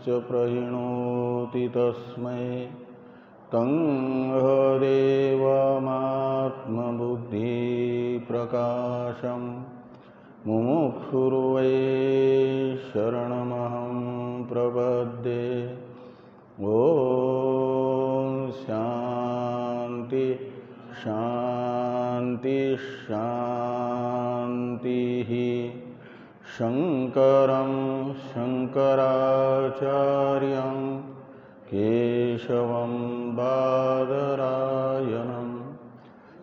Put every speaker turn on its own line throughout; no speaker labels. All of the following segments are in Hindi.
यश्च प्रहिणोति तस्मै तं देवमात्मबुद्धिप्रकाशम् मुमुक्षुर्वै शरणमहं प्रपद्ये। ॐ शान्ति शान्ति शान्तिः। शङ्करं शङ्कराचार्यं केशवं बादरायणं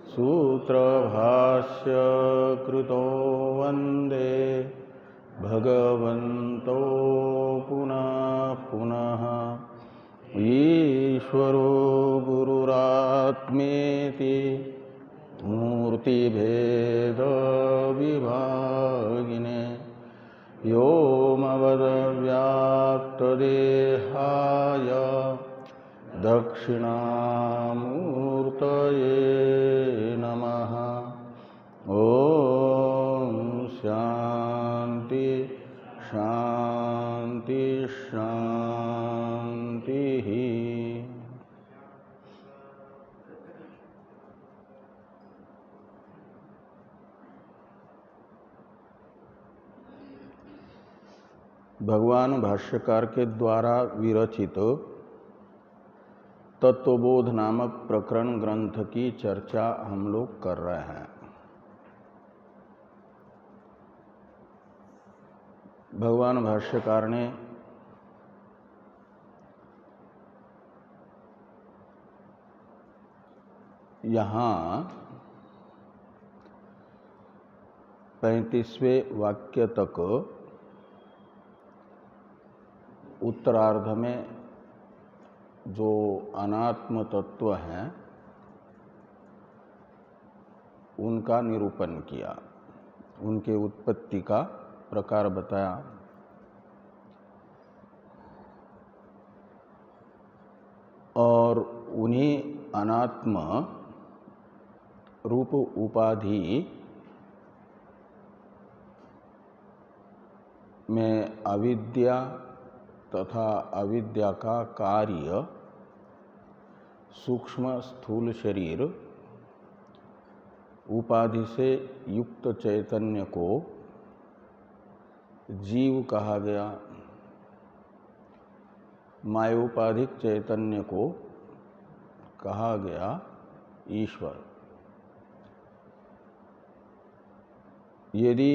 सूत्रभाष्य कृतो वन्दे भगवन्तो पुनः पुनः। ईश्वरो गुरुरात्मेति मूर्तिभेदविभागिने व्योमवद्व्याप्तदेहाय दक्षिणामूर्तये नमः। ॐ शान्ति शान्ति शान्तिः। भगवान भाष्यकार के द्वारा विरचित तत्वबोध नामक प्रकरण ग्रंथ की चर्चा हम लोग कर रहे हैं। भगवान भाष्यकार ने यहाँ 35वें वाक्य तक उत्तरार्ध में जो अनात्म तत्व हैं उनका निरूपण किया, उनके उत्पत्ति का प्रकार बताया। और उन्हीं अनात्म रूप उपाधि में अविद्या तथा अविद्या का कार्य सूक्ष्म स्थूल शरीर उपाधि से युक्त चैतन्य को जीव कहा गया, मायोपाधिक चैतन्य को कहा गया ईश्वर। यदि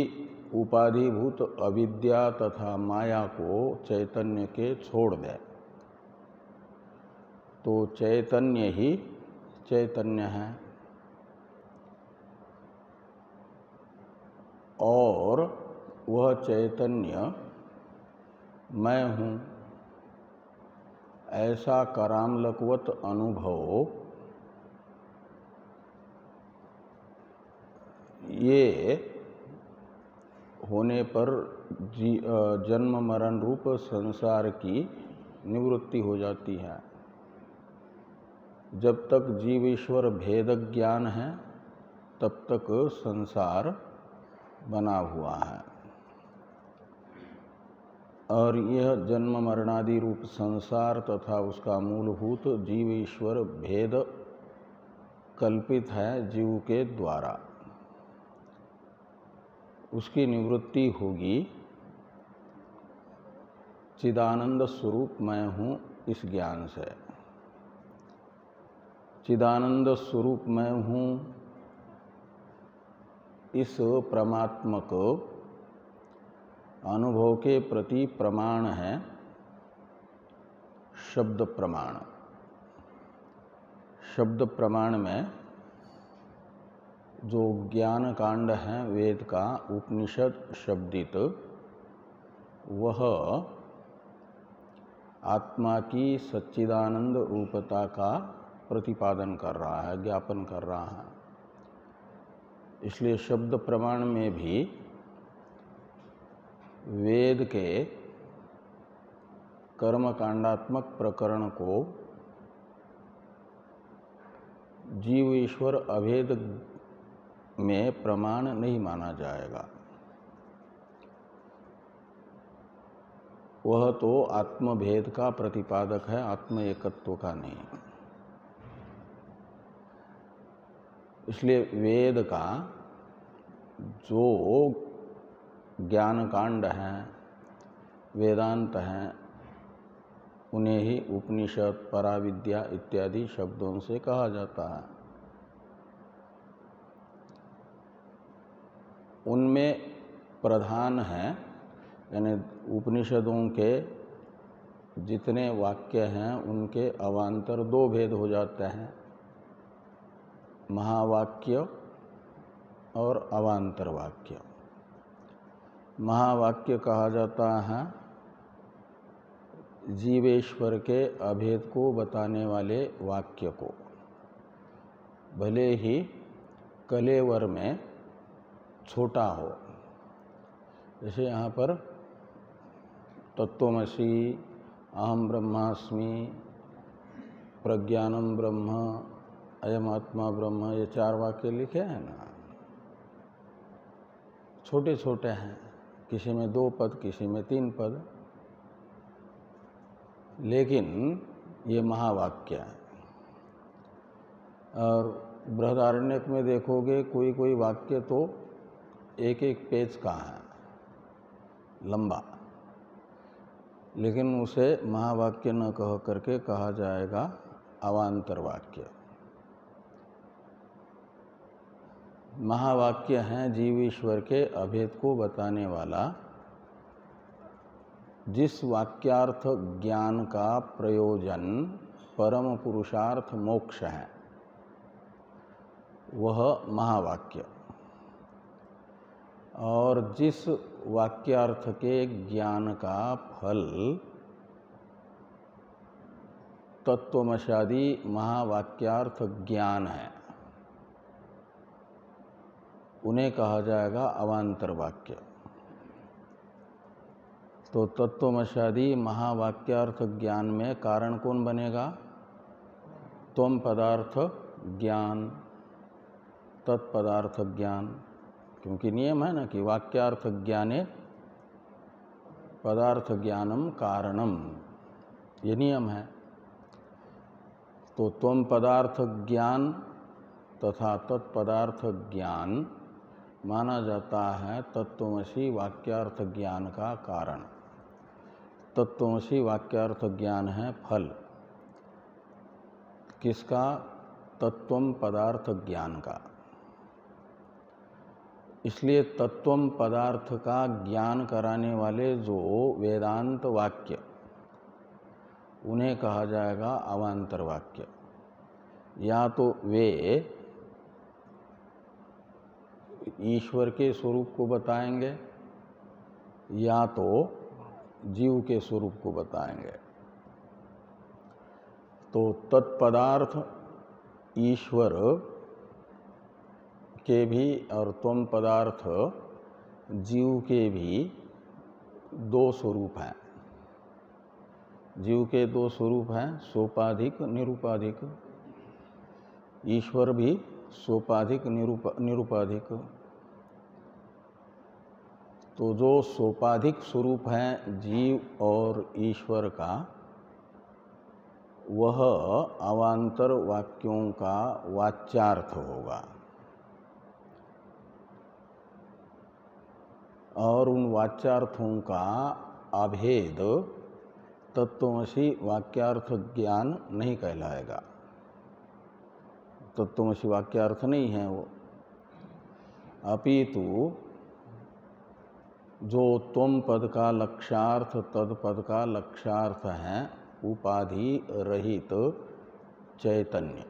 उपाधिभूत अविद्या तथा माया को चैतन्य के छोड़ दे तो चैतन्य ही चैतन्य है। और वह चैतन्य मैं हूँ ऐसा करामलकवत अनुभव ये होने पर जन्म मरण रूप संसार की निवृत्ति हो जाती है। जब तक जीव ईश्वर भेद ज्ञान है तब तक संसार बना हुआ है। और यह जन्म मरणादि रूप संसार तथा उसका मूलभूत जीव ईश्वर भेद कल्पित है जीव के द्वारा। उसकी निवृत्ति होगी चिदानंद स्वरूप मैं हूँ इस ज्ञान से। चिदानंद स्वरूप मैं हूँ इस परमात्मक अनुभव के प्रति प्रमाण है शब्द प्रमाण। शब्द प्रमाण में जो ज्ञान कांड है वेद का उपनिषद शब्दित, वह आत्मा की सच्चिदानंद रूपता का प्रतिपादन कर रहा है, ज्ञापन कर रहा है। इसलिए शब्द प्रमाण में भी वेद के कर्मकांडात्मक प्रकरण को जीव ईश्वर अभेद में प्रमाण नहीं माना जाएगा। वह तो आत्मभेद का प्रतिपादक है, आत्म एकत्व का नहीं। इसलिए वेद का जो ज्ञान कांड हैं, वेदांत हैं, उन्हें ही उपनिषद, पराविद्या इत्यादि शब्दों से कहा जाता है। उनमें प्रधान है, यानी उपनिषदों के जितने वाक्य हैं उनके अवान्तर दो भेद हो जाते हैं, महावाक्य और अवान्तर वाक्य। महावाक्य कहा जाता है जीवेश्वर के अभेद को बताने वाले वाक्य को, भले ही कलेवर में छोटा हो। जैसे यहाँ पर तत्त्वमसि, अहम ब्रह्मास्मि, प्रज्ञानम ब्रह्म, अयम आत्मा ब्रह्म, ये 4 वाक्य लिखे हैं ना, छोटे छोटे हैं, किसी में 2 पद, किसी में 3 पद, लेकिन ये महावाक्य है। और बृहदारण्यक में देखोगे कोई कोई वाक्य तो 1-1 पेज का है, लंबा, लेकिन उसे महावाक्य न कह करके कहा जाएगा अवान्तर वाक्य। महावाक्य हैं जीव ईश्वर के अभेद को बताने वाला, जिस वाक्यार्थ ज्ञान का प्रयोजन परम पुरुषार्थ मोक्ष है, वह महावाक्य। और जिस वाक्यार्थ के ज्ञान का फल तत्वमशादी महावाक्यार्थ ज्ञान है, उन्हें कहा जाएगा अवान्तर वाक्य। तो तत्वमशादी महावाक्यार्थ ज्ञान में कारण कौन बनेगा? त्वम पदार्थ ज्ञान, तत्पदार्थ ज्ञान। क्योंकि नियम है ना कि वाक्यार्थ ज्ञाने पदार्थ ज्ञानम कारणम, ये नियम है। तो त्वम पदार्थ ज्ञान तथा तत्पदार्थ ज्ञान माना जाता है तत्वमसि वाक्यार्थ ज्ञान का कारण। तत्वमसि वाक्यार्थ ज्ञान है फल किसका? तत्वम पदार्थ ज्ञान का। इसलिए तत्वम पदार्थ का ज्ञान कराने वाले जो वेदांत वाक्य, उन्हें कहा जाएगा अवान्तर वाक्य। या तो वे ईश्वर के स्वरूप को बताएंगे या तो जीव के स्वरूप को बताएंगे। तो तत्पदार्थ ईश्वर के भी और त्वम पदार्थ जीव के भी 2 स्वरूप हैं। जीव के 2 स्वरूप हैं, सोपाधिक निरूपाधिक। ईश्वर भी सोपाधिक निरूपाधिक। तो जो सोपाधिक स्वरूप है जीव और ईश्वर का, वह अवान्तर वाक्यों का वाच्यार्थ होगा। और उन वाच्यार्थों का अभेद तत्वमसि वाक्यार्थ ज्ञान नहीं कहलाएगा। तत्वमसि वाक्यार्थ नहीं है वो, अपितु जो त्वम पद का लक्ष्यार्थ, तद पद का लक्ष्यार्थ है उपाधि रहित चैतन्य,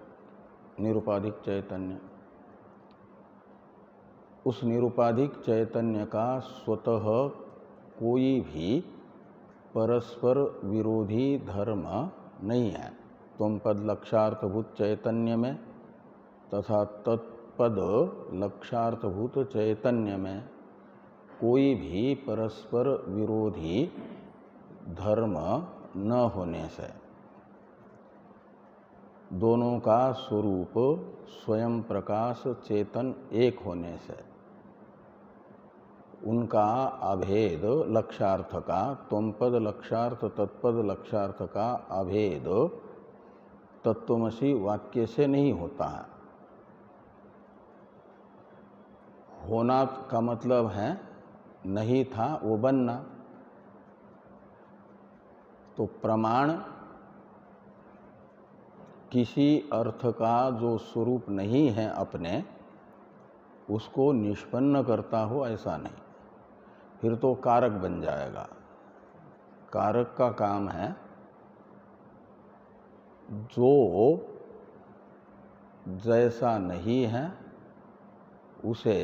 निरुपाधिक चैतन्य। उस निरुपाधिक चैतन्य का स्वतः कोई भी परस्पर विरोधी धर्म नहीं है। त्वम पद लक्ष्यार्थभूत चैतन्य में तथा तत्पद लक्ष्यार्थभूत चैतन्य में कोई भी परस्पर विरोधी धर्म न होने से, दोनों का स्वरूप स्वयं प्रकाश चेतन एक होने से उनका अभेद लक्ष्यार्थ का, त्वमपद लक्ष्यार्थ तत्पद लक्ष्यार्थ का अभेद तत्त्वमसि वाक्य से नहीं होता है। होना का मतलब है नहीं था वो बनना। तो प्रमाण किसी अर्थ का जो स्वरूप नहीं है अपने, उसको निष्पन्न करता हो ऐसा नहीं, फिर तो कारक बन जाएगा। कारक का काम है जो जैसा नहीं है उसे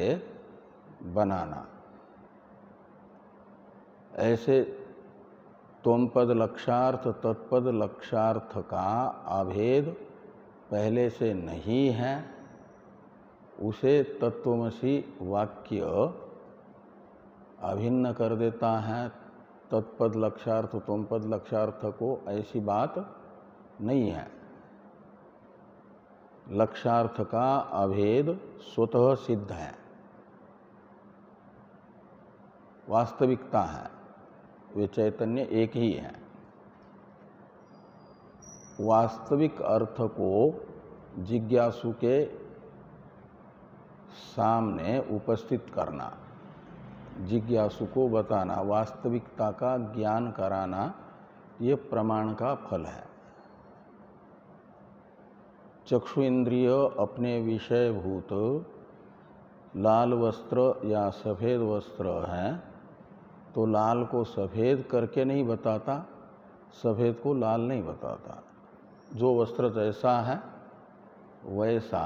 बनाना। ऐसे त्वमपद लक्ष्यार्थ तत्पद लक्ष्यार्थ का अभेद पहले से नहीं है, उसे तत्त्वमसि वाक्य अभिन्न कर देता है तत्पद लक्ष्यार्थ त्वमपद लक्ष्यार्थ को। ऐसी बात नहीं है। लक्ष्यार्थ का अभेद स्वतः सिद्ध है, वास्तविकता है, वे चैतन्य एक ही है। वास्तविक अर्थ को जिज्ञासु के सामने उपस्थित करना, जिज्ञासु को बताना, वास्तविकता का ज्ञान कराना, ये प्रमाण का फल है। चक्षु इंद्रिय अपने विषयभूत लाल वस्त्र या सफ़ेद वस्त्र है तो लाल को सफ़ेद करके नहीं बताता, सफ़ेद को लाल नहीं बताता। जो वस्त्र जैसा है वैसा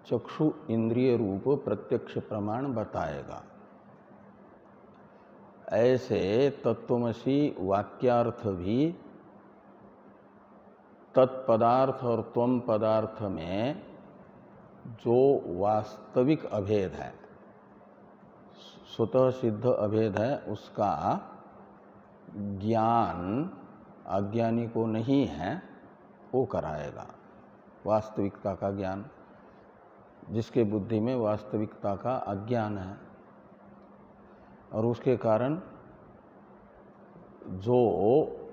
चक्षु इंद्रिय रूप प्रत्यक्ष प्रमाण बताएगा। ऐसे तत्त्वमसि वाक्यार्थ भी तत्पदार्थ और त्वम पदार्थ में जो वास्तविक अभेद है, स्वतः सिद्ध अभेद है, उसका ज्ञान अज्ञानी को नहीं है, वो कराएगा। वास्तविकता का ज्ञान, जिसके बुद्धि में वास्तविकता का अज्ञान है और उसके कारण जो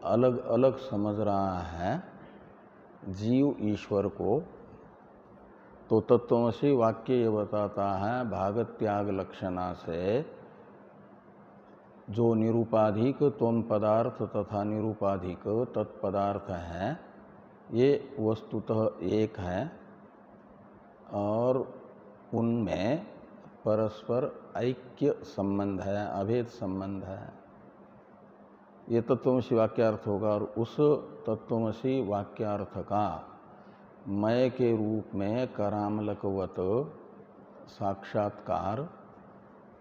अलग अलग समझ रहा है जीव ईश्वर को, तो तत्त्वमसि वाक्य ये बताता है भागत त्याग लक्षणा से जो निरूपाधिक त्वम पदार्थ तथा निरूपाधिक तत्पदार्थ हैं, ये वस्तुतः एक है और उनमें परस्पर ऐक्य संबंध है, अभेद संबंध है। ये तत्त्वमसि वाक्यार्थ होगा और उस तत्त्वमसि वाक्यार्थ का मय के रूप में करामलकवत साक्षात्कार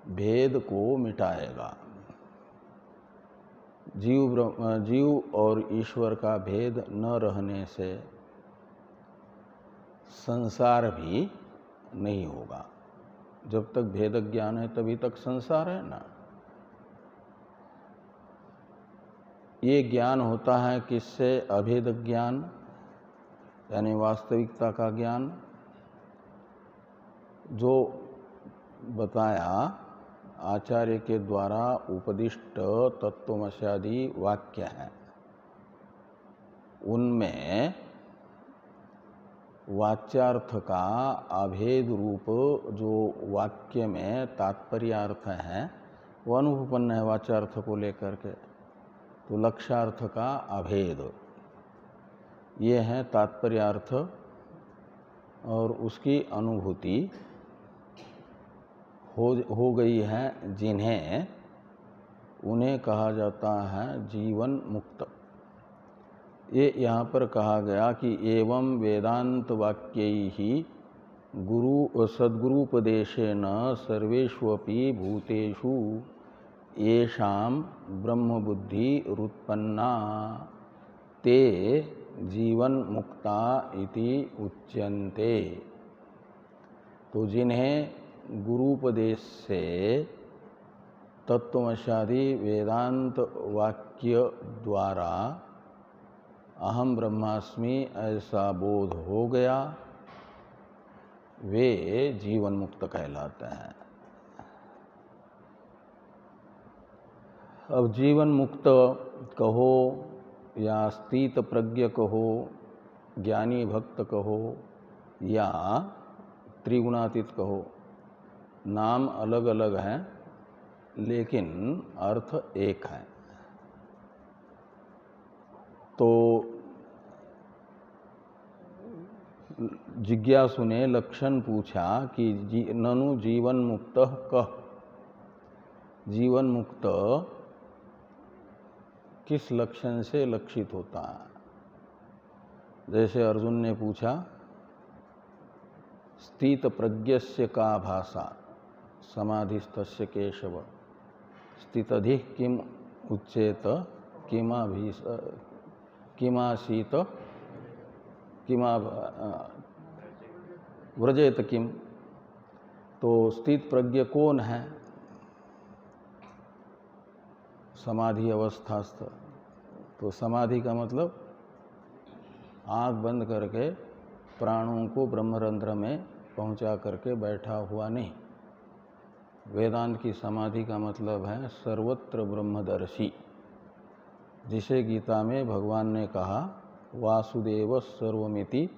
भेद को मिटाएगा। जीव और ईश्वर का भेद न रहने से संसार भी नहीं होगा। जब तक भेद ज्ञान है तभी तक संसार है ना। ये ज्ञान होता है किससे? अभेद ज्ञान, यानी वास्तविकता का ज्ञान, जो बताया आचार्य के द्वारा उपदिष्ट तत्त्वमस्यादि वाक्य हैं, उनमें वाच्यार्थ का अभेद रूप जो वाक्य में तात्पर्यार्थ है वो अनुपन्न है वाच्यार्थ को लेकर के। तो लक्ष्यार्थ का अभेद ये है तात्पर्यार्थ और उसकी अनुभूति हो गई है जिन्हें, उन्हें कहा जाता है जीवन मुक्त। ये यहाँ पर कहा गया कि एवं वेदांत वाक्यैहि गुरु सद्गुरुपदेशेन सर्वेष्वपि भूतेषु येषां ब्रह्मबुद्धि रुत्पन्ना ते जीवन मुक्ता इति उच्यन्ते। तो जिन्हें गुरुपदेश से तत्त्वमस्यादि वेदांत वाक्य द्वारा अहम ब्रह्मास्मि ऐसा बोध हो गया, वे जीवन मुक्त कहलाते हैं। अब जीवन मुक्त कहो या स्थित प्रज्ञ कहो, ज्ञानी भक्त कहो या त्रिगुणातीत कहो, नाम अलग अलग हैं लेकिन अर्थ एक है। तो जिज्ञासु ने लक्षण पूछा कि ननु जीवन मुक्त कह, जीवन मुक्त किस लक्षण से लक्षित होता है। जैसे अर्जुन ने पूछा स्थित प्रज्ञस्य का भाषा समाधिस्तस्य केशव, स्थितधि किम उच्चेत किमासीत किमा व्रजेत किम। तो स्थित प्रज्ञ कौन है? समाधि अवस्थास्थ। तो समाधि का मतलब आँख बंद करके प्राणों को ब्रह्मरंध्र में पहुंचा करके बैठा हुआ नहीं। वेदांत की समाधि का मतलब है सर्वत्र ब्रह्मदर्शी, जिसे गीता में भगवान ने कहा वासुदेव सर्वमिति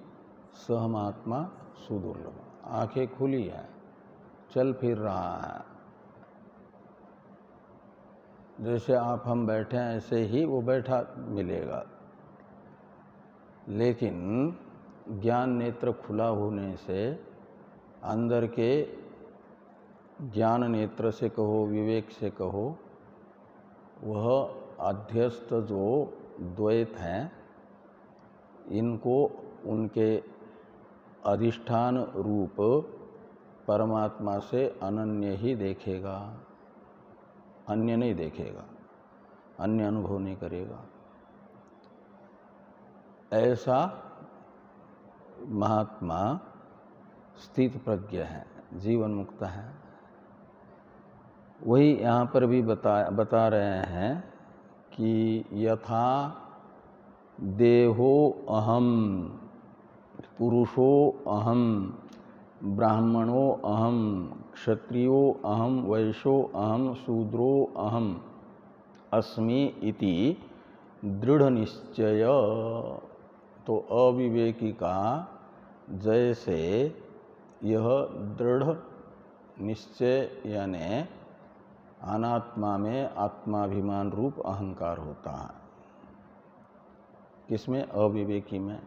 सहमात्मा सुदुर्लभ। आंखें खुली हैं, चल फिर रहा है, जैसे आप हम बैठे हैं ऐसे ही वो बैठा मिलेगा। लेकिन ज्ञान नेत्र खुला होने से अंदर के ज्ञान नेत्र से कहो, विवेक से कहो, वह अध्यस्त जो द्वैत हैं इनको उनके अधिष्ठान रूप परमात्मा से अनन्य ही देखेगा, अन्य नहीं देखेगा, अन्य अनुभव नहीं करेगा। ऐसा महात्मा स्थित प्रज्ञ है, जीवन मुक्त है। वही यहाँ पर भी बता रहे हैं कि यथा देहो अहम, पुरुषो अहम, ब्राह्मणो अहम, क्षत्रियो अहम, वैश्यो अहम, शूद्रो अहम अस्मि इति दृढ़ निश्चय। तो अविवेकी का जैसे यह दृढ़ निश्चय यानी अनात्मा में आत्माभिमान रूप अहंकार होता है। किसमें? अविवेकी में।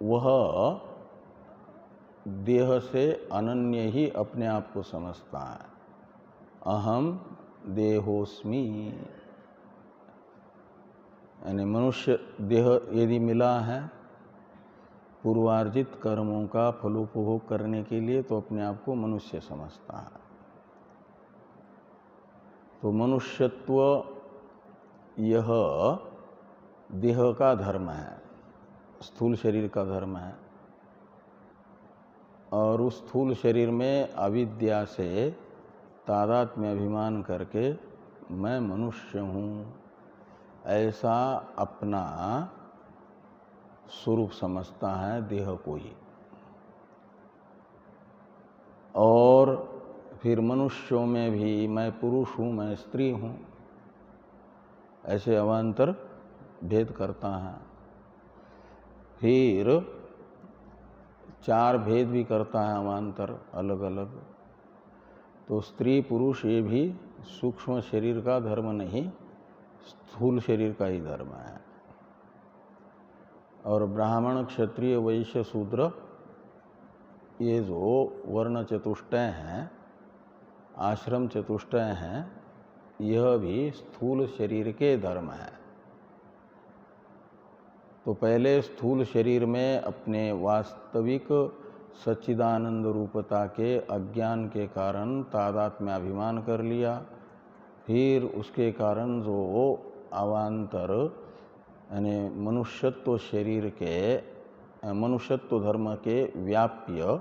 वह देह से अनन्य ही अपने आप को समझता है। अहम देहोस्मि, यानी मनुष्य देह यदि मिला है पूर्वार्जित कर्मों का फलोपभोग करने के लिए, तो अपने आप को मनुष्य समझता है। तो मनुष्यत्व यह देह का धर्म है, स्थूल शरीर का धर्म है। और उस स्थूल शरीर में अविद्या से तादात्म्य अभिमान करके मैं मनुष्य हूँ ऐसा अपना स्वरूप समझता है देह को ही। और फिर मनुष्यों में भी मैं पुरुष हूँ, मैं स्त्री हूँ, ऐसे अवान्तर भेद करता है। फिर चार भेद भी करता है अवान्तर अलग अलग। तो स्त्री पुरुष ये भी सूक्ष्म शरीर का धर्म नहीं, स्थूल शरीर का ही धर्म है। और ब्राह्मण, क्षत्रिय, वैश्य, शूद्र ये जो वर्ण चतुष्टय हैं, आश्रम चतुष्टय हैं, यह भी स्थूल शरीर के धर्म है। तो पहले स्थूल शरीर में अपने वास्तविक सच्चिदानंद रूपता के अज्ञान के कारण तादात्म्य अभिमान कर लिया। फिर उसके कारण जो अवान्तर यानी मनुष्यत्व शरीर के मनुष्यत्व धर्म के व्याप्य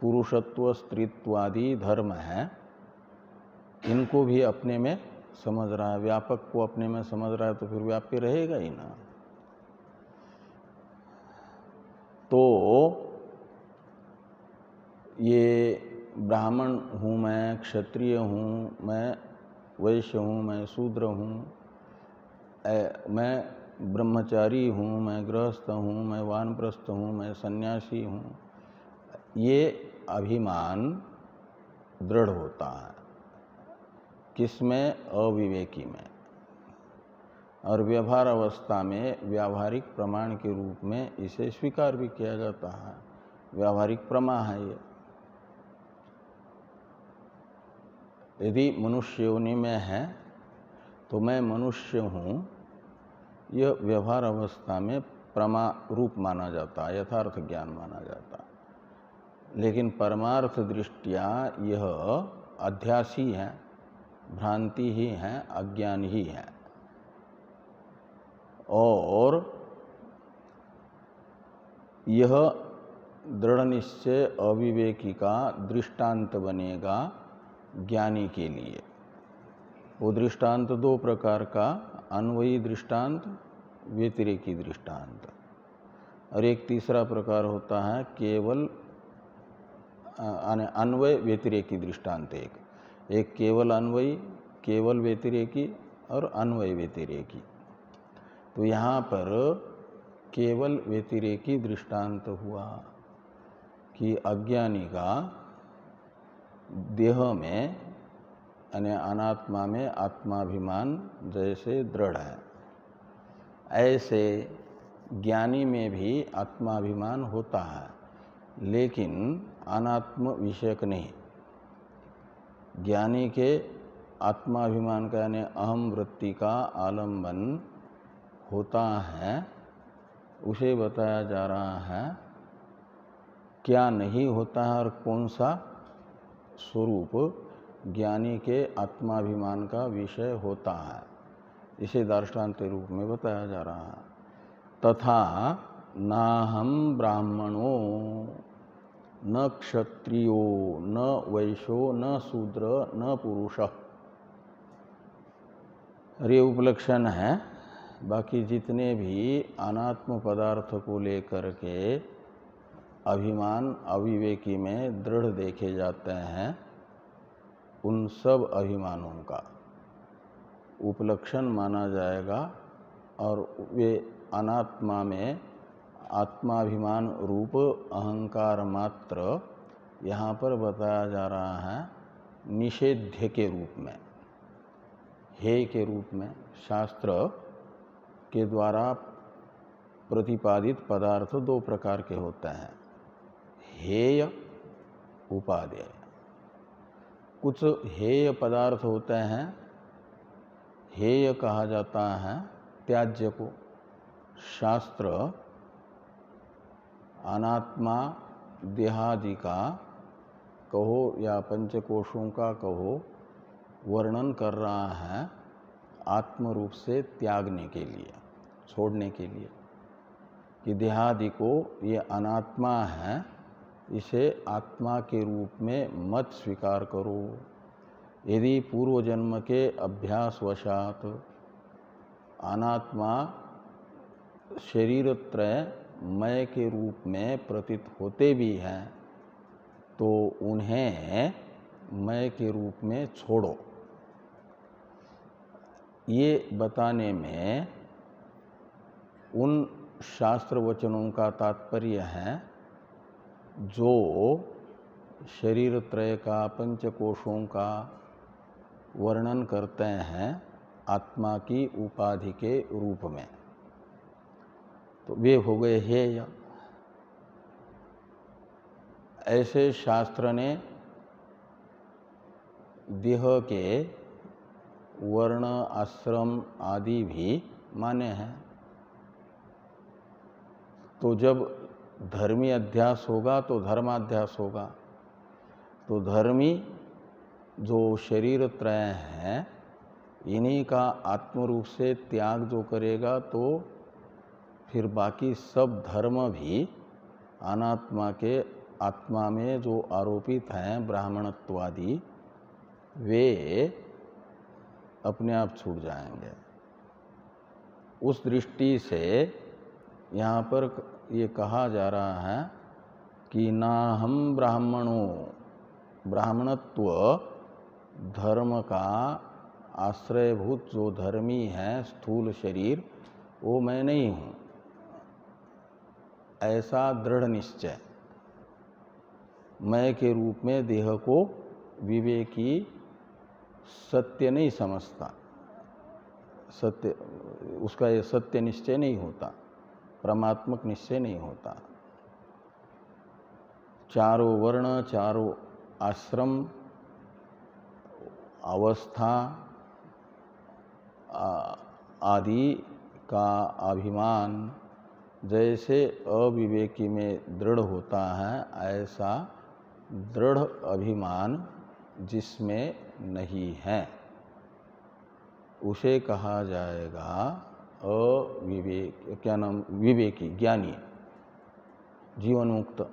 पुरुषत्व स्त्रीत्वादि धर्म हैं, इनको भी अपने में समझ रहा है। व्यापक को अपने में समझ रहा है तो फिर व्याप्य रहेगा ही ना। तो ये ब्राह्मण हूँ, मैं क्षत्रिय हूँ, मैं वैश्य हूँ, मैं शूद्र हूँ, मैं ब्रह्मचारी हूँ, मैं गृहस्थ हूँ, मैं वानप्रस्थ हूँ, मैं सन्यासी हूँ, ये अभिमान दृढ़ होता है। किसमें? अविवेकी में। और व्यवहार अवस्था में व्यावहारिक प्रमाण के रूप में इसे स्वीकार भी किया जाता है, व्यावहारिक प्रमा है ये। यदि मनुष्य योनि में है तो मैं मनुष्य हूँ, यह व्यवहार अवस्था में प्रमा रूप माना जाता है, यथार्थ ज्ञान माना जाता है। लेकिन परमार्थ दृष्टिया यह अध्यासी है, भ्रांति ही है, अज्ञान ही है। और यह दृढ़ निश्चय अविवेकी का दृष्टांत बनेगा ज्ञानी के लिए। वो दृष्टांत दो प्रकार का, अन्वयी दृष्टांत, व्यतिरेकी दृष्टांत। और एक तीसरा प्रकार होता है केवल अन्वय व्यतिरेकी दृष्टांत। एक केवल अन्वयी, केवल व्यतिरेकी और अन्वय व्यतिरेकी। तो यहाँ पर केवल व्यतिरेकी दृष्टांत हुआ कि अज्ञानी का देह में यानी अनात्मा में आत्माभिमान जैसे दृढ़ है, ऐसे ज्ञानी में भी आत्माभिमान होता है, लेकिन अनात्म विषयक नहीं। ज्ञानी के आत्माभिमान का यानी अहम वृत्ति का आलंबन होता है, उसे बताया जा रहा है क्या नहीं होता है और कौन सा स्वरूप ज्ञानी के आत्माभिमान का विषय होता है, इसे दार्ष्टान्त रूप में बताया जा रहा है। तथा नाहम ब्राह्मणो न क्षत्रियो न वैश्यो न शूद्र न पुरुष। ये उपलक्षण है। बाकी जितने भी अनात्म पदार्थ को लेकर के अभिमान अविवेकी में दृढ़ देखे जाते हैं, उन सब अभिमानों का उपलक्षण माना जाएगा। और वे अनात्मा में आत्माभिमान रूप अहंकार मात्र यहाँ पर बताया जा रहा है निषेध्य के रूप में, हेय के रूप में। शास्त्र के द्वारा प्रतिपादित पदार्थ दो प्रकार के होते हैं, हेय, उपादेय। कुछ हेय पदार्थ होते हैं, हेय कहा जाता है त्याज्य को। शास्त्र अनात्मा देहादि का कहो या पंचकोशों का कहो, वर्णन कर रहा है आत्म रूप से त्यागने के लिए, छोड़ने के लिए, कि देहादि को ये अनात्मा है, इसे आत्मा के रूप में मत स्वीकार करो। यदि पूर्व जन्म के अभ्यासवशात अनात्मा शरीरत्रय मय के रूप में प्रतीत होते भी हैं, तो उन्हें मय के रूप में छोड़ो। ये बताने में उन शास्त्र वचनों का तात्पर्य है जो शरीर त्रय का, पंचकोशों का वर्णन करते हैं आत्मा की उपाधि के रूप में। तो वे हो गए हेय। ऐसे शास्त्र ने देह के वर्ण, आश्रम आदि भी माने हैं। तो जब धर्मी अध्यास होगा तो धर्माध्यास होगा। तो धर्मी जो शरीर त्रय हैं, इन्हीं का आत्म रूप से त्याग जो करेगा, तो फिर बाकी सब धर्म भी अनात्मा के आत्मा में जो आरोपित हैं ब्राह्मणत्वादि, वे अपने आप छूट जाएंगे। उस दृष्टि से यहाँ पर ये कहा जा रहा है कि ना हम ब्राह्मणों, ब्राह्मणत्व धर्म का आश्रयभूत जो धर्मी है स्थूल शरीर, वो मैं नहीं हूँ, ऐसा दृढ़ निश्चय मैं के रूप में देह को विवेकी सत्य नहीं समझता, सत्य उसका ये सत्य निश्चय नहीं होता, परमात्मक निश्चय नहीं होता। चारों वर्ण, चारों आश्रम, अवस्था आदि का अभिमान जैसे अविवेकी में दृढ़ होता है, ऐसा दृढ़ अभिमान जिसमें नहीं है उसे कहा जाएगा अविवेक, क्या नाम, विवेकी, ज्ञानी, जीवन मुक्त।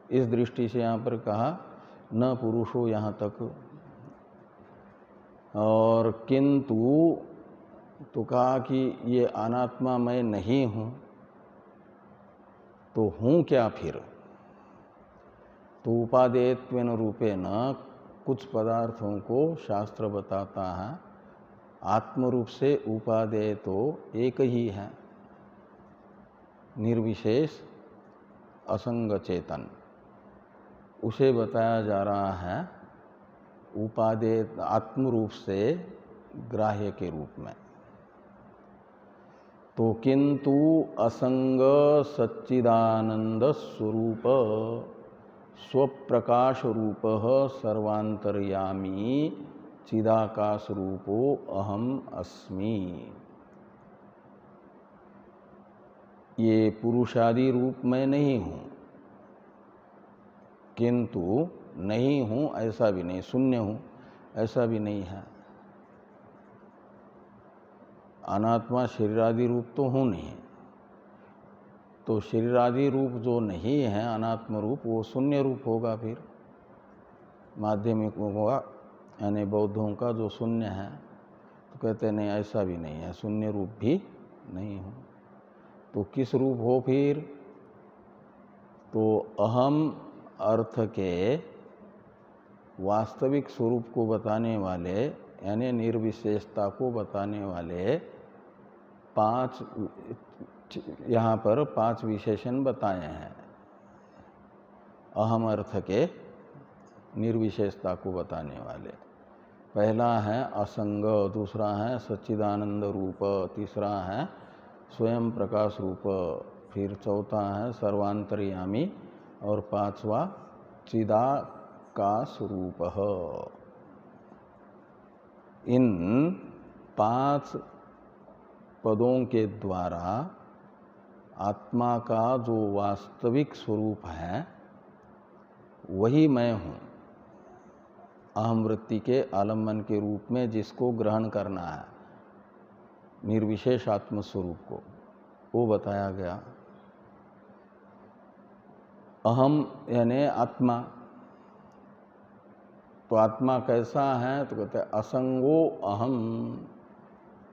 इस दृष्टि से यहाँ पर कहा न पुरुषो यहाँ तक। और किंतु तो कहा कि ये अनात्मा मैं नहीं हूँ, तो हूँ क्या फिर? तो उपादेयत्वेन रूपेण कुछ पदार्थों को शास्त्र बताता है, आत्म रूप से उपादेय तो एक ही है, निर्विशेष असंग चेतन, उसे बताया जा रहा है उपादेय आत्म रूप से ग्राह्य के रूप में। तो किंतु असंग सच्चिदानंद स्वरूप स्वप्रकाश रूप सर्वांतर्यामी चिदाकाश रूपो अहम अस्मि। ये पुरुषादि रूप मैं नहीं हूँ, किंतु नहीं हूँ ऐसा भी नहीं, शून्य हूँ ऐसा भी नहीं है। अनात्मा शरीरादि रूप तो हूँ नहीं, तो शरीरादि रूप जो नहीं है अनात्म रूप, वो शून्य रूप होगा। फिर माध्यमिकों का यानी बौद्धों का जो शून्य है, तो कहते नहीं ऐसा भी नहीं है, शून्य रूप भी नहीं हो। तो किस रूप हो फिर? तो अहम अर्थ के वास्तविक स्वरूप को बताने वाले यानी निर्विशेषता को बताने वाले यहाँ पर पांच विशेषण बताए हैं। अहम अर्थ के निर्विशेषता को बताने वाले, पहला है असंग, दूसरा है सच्चिदानंद रूप, तीसरा है स्वयं प्रकाश रूप, फिर चौथा है सर्वांतर्यामी और पांचवा चिदाकाश रूप। इन पांच पदों के द्वारा आत्मा का जो वास्तविक स्वरूप है वही मैं हूँ, अहम वृत्ति के आलम्बन के रूप में जिसको ग्रहण करना है, निर्विशेष आत्म स्वरूप को, वो बताया गया। अहम यानी आत्मा, तो आत्मा कैसा है? तो कहते हैं असंगो अहम,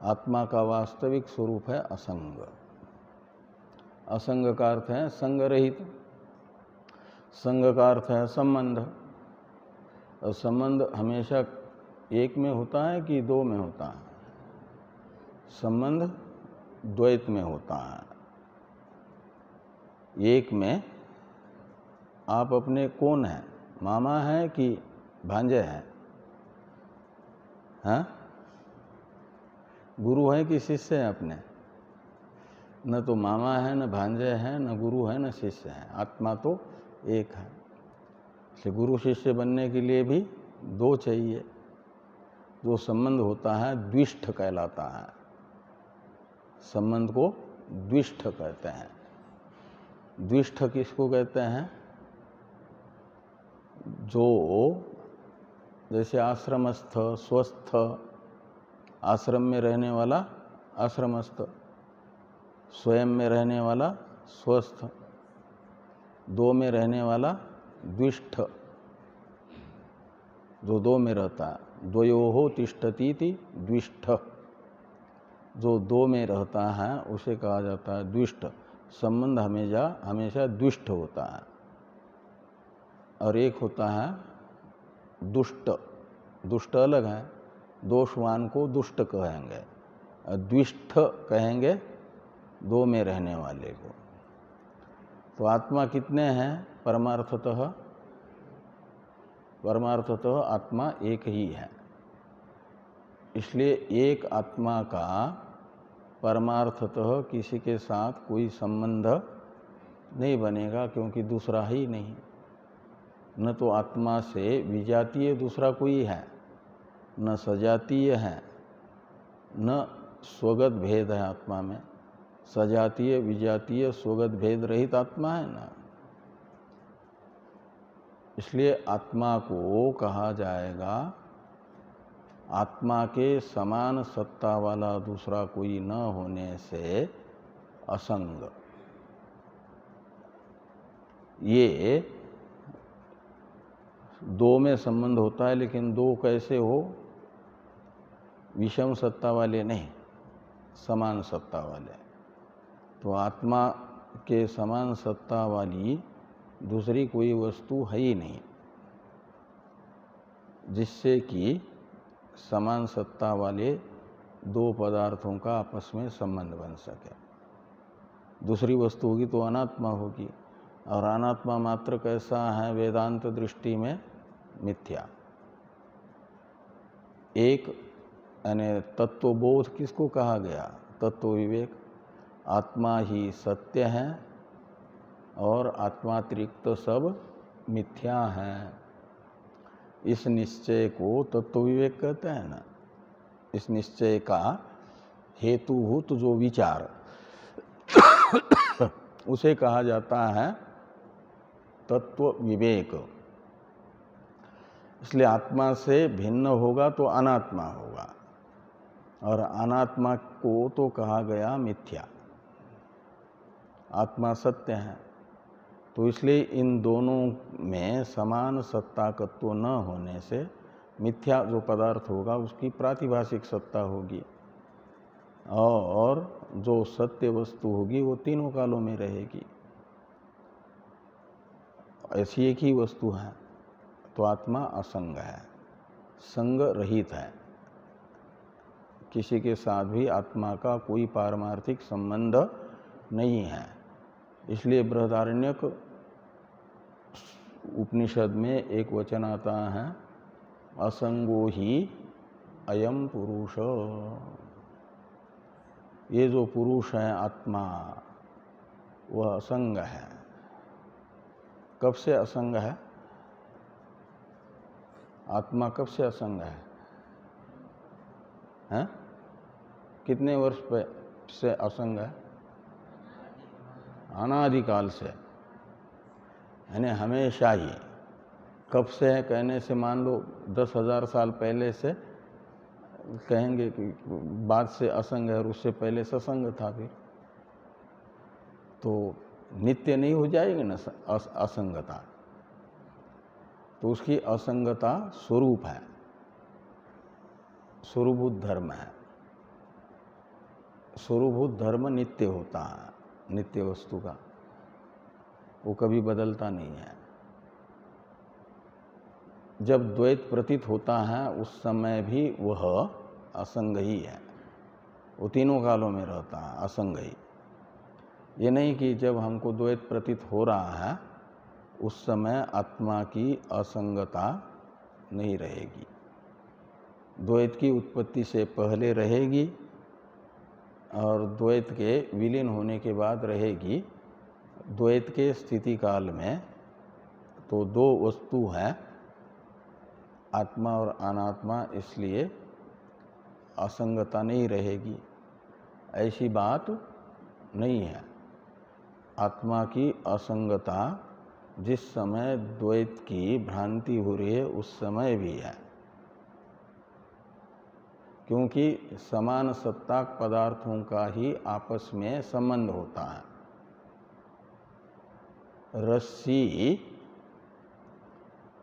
आत्मा का वास्तविक स्वरूप है असंग। असंग का अर्थ है संग रहित, संग का अर्थ है संबंध। और संबंध हमेशा एक में होता है कि दो में होता है? संबंध द्वैत में होता है। एक में आप अपने कौन हैं, मामा हैं कि भांजे हैं? हाँ? गुरु है कि शिष्य है अपने? न तो मामा है, न भांजे हैं, न गुरु है, न शिष्य है। आत्मा तो एक है। इसलिए गुरु शिष्य बनने के लिए भी दो चाहिए। जो संबंध होता है द्विष्ठ कहलाता है। संबंध को द्विष्ठ कहते हैं। द्विष्ठ किसको कहते हैं? जो जैसे आश्रमस्थ, स्वस्थ, आश्रम में रहने वाला आश्रमस्थ, स्वयं में रहने वाला स्वस्थ, दो में रहने वाला द्विष्ठ, जो दो में रहता है। द्वयोः तिष्ठतीति द्विष्ठ, जो दो में रहता है उसे कहा जाता है द्विष्ठ। संबंध हमेशा द्विष्ठ होता है। और एक होता है दुष्ट, दुष्ट अलग है, दोषवान को दुष्ट कहेंगे, द्विष्ठ कहेंगे दो में रहने वाले को। तो आत्मा कितने हैं? परमार्थतः आत्मा एक ही है। इसलिए एक आत्मा का परमार्थतः किसी के साथ कोई संबंध नहीं बनेगा, क्योंकि दूसरा ही नहीं। न तो आत्मा से विजातीय दूसरा कोई है, न सजातीय है, न स्वगत भेद है आत्मा में। सजातीय विजातीय स्वगत भेद रहित आत्मा है ना। इसलिए आत्मा को कहा जाएगा आत्मा के समान सत्ता वाला दूसरा कोई न होने से असंग। ये दो में संबंध होता है, लेकिन दो कैसे हो? विषम सत्ता वाले नहीं, समान सत्ता वाले। तो आत्मा के समान सत्ता वाली दूसरी कोई वस्तु है ही नहीं जिससे कि समान सत्ता वाले दो पदार्थों का आपस में संबंध बन सके। दूसरी वस्तु होगी तो अनात्मा होगी, और अनात्मा मात्र कैसा है वेदांत दृष्टि में? मिथ्या। एक यानी तत्वबोध किसको कहा गया? तत्व विवेक। आत्मा ही सत्य है और आत्मातिरिक्त सब मिथ्या है। इस निश्चय को तत्व विवेक कहते हैं ना। इस निश्चय का हेतुभूत जो विचार उसे कहा जाता है तत्व विवेक। इसलिए आत्मा से भिन्न होगा तो अनात्मा होगा, और अनात्मा को तो कहा गया मिथ्या। आत्मा सत्य है, तो इसलिए इन दोनों में समान सत्ताकत्व न होने से मिथ्या जो पदार्थ होगा उसकी प्रातिभाषिक सत्ता होगी, और जो सत्य वस्तु होगी वो तीनों कालों में रहेगी। ऐसी एक ही वस्तु है, तो आत्मा असंग है, संग रहित है। किसी के साथ भी आत्मा का कोई पारमार्थिक संबंध नहीं है। इसलिए बृहदारण्यक उपनिषद में एक वचन आता है, असंगो ही अयम पुरुष। ये जो पुरुष है आत्मा, वह असंग है। कब से असंग है? आत्मा कब से असंग है? हैं? कितने वर्ष से असंग है? अनादिकाल से, यानी हमेशा ही। कब से है कहने से मान लो 10,000 साल पहले से कहेंगे कि बाद से असंग है, और उससे पहले ससंग था। फिर तो नित्य नहीं हो जाएगी ना असंगता। तो उसकी असंगता स्वरूप है, स्वरूभूत धर्म है। स्वरूभूत धर्म नित्य होता है, नित्य वस्तु का, वो कभी बदलता नहीं है। जब द्वैत प्रतीत होता है उस समय भी वह असंग ही है, वो तीनों कालों में रहता है असंग ही। ये नहीं कि जब हमको द्वैत प्रतीत हो रहा है उस समय आत्मा की असंगता नहीं रहेगी। द्वैत की उत्पत्ति से पहले रहेगी और द्वैत के विलीन होने के बाद रहेगी। द्वैत के स्थिति काल में तो दो वस्तु हैं, आत्मा और अनात्मा, इसलिए असंगता नहीं रहेगी। ऐसी बात नहीं है। आत्मा की असंगता जिस समय द्वैत की भ्रांति हो रही है उस समय भी है, क्योंकि समान सत्ताक पदार्थों का ही आपस में संबंध होता है। रस्सी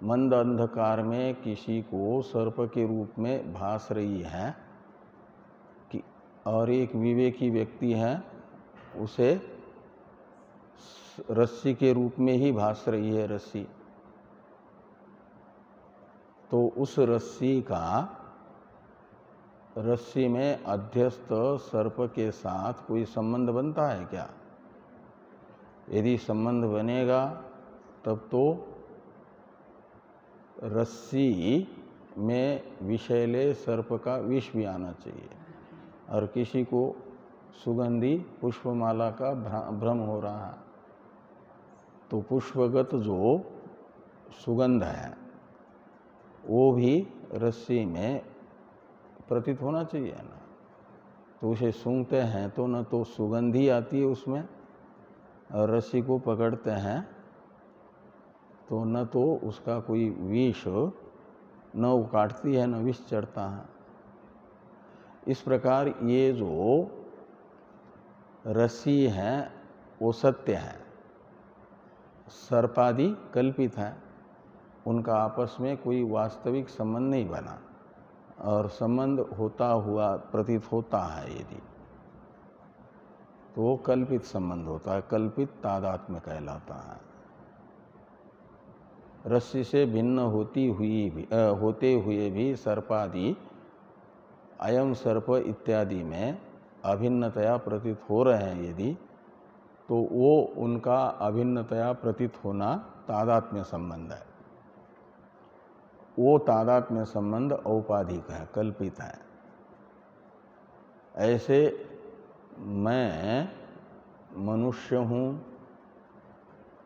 मंद अंधकार में किसी को सर्प के रूप में भास रही है कि, और एक विवेकी व्यक्ति है उसे रस्सी के रूप में ही भास रही है रस्सी। तो उस रस्सी में अध्यस्त सर्प के साथ कोई संबंध बनता है क्या? यदि संबंध बनेगा तब तो रस्सी में विषैले सर्प का विष भी आना चाहिए। और किसी को सुगंधी पुष्पमाला का भ्रम हो रहा है, तो पुष्पगत जो सुगंध है वो भी रस्सी में प्रतीत होना चाहिए ना। तो उसे सूंघते हैं तो न तो सुगंधी आती है उसमें, और रस्सी को पकड़ते हैं तो न तो उसका कोई विष न वो काटती है न विष चढ़ता है। इस प्रकार ये जो रस्सी है वो सत्य है, सर्पादि कल्पित है, उनका आपस में कोई वास्तविक संबंध नहीं बना। और संबंध होता हुआ प्रतीत होता है यदि, तो वो कल्पित संबंध होता है, कल्पित तादात्म्य कहलाता है। रस्सी से भिन्न होते हुए भी सर्पादि अयम सर्प इत्यादि में अभिन्नतया प्रतीत हो रहे हैं यदि, तो वो उनका अभिन्नतया प्रतीत होना तादात्म्य संबंध है। वो तादात्म्य संबंध औपाधिक है, कल्पित है। ऐसे मैं मनुष्य हूँ,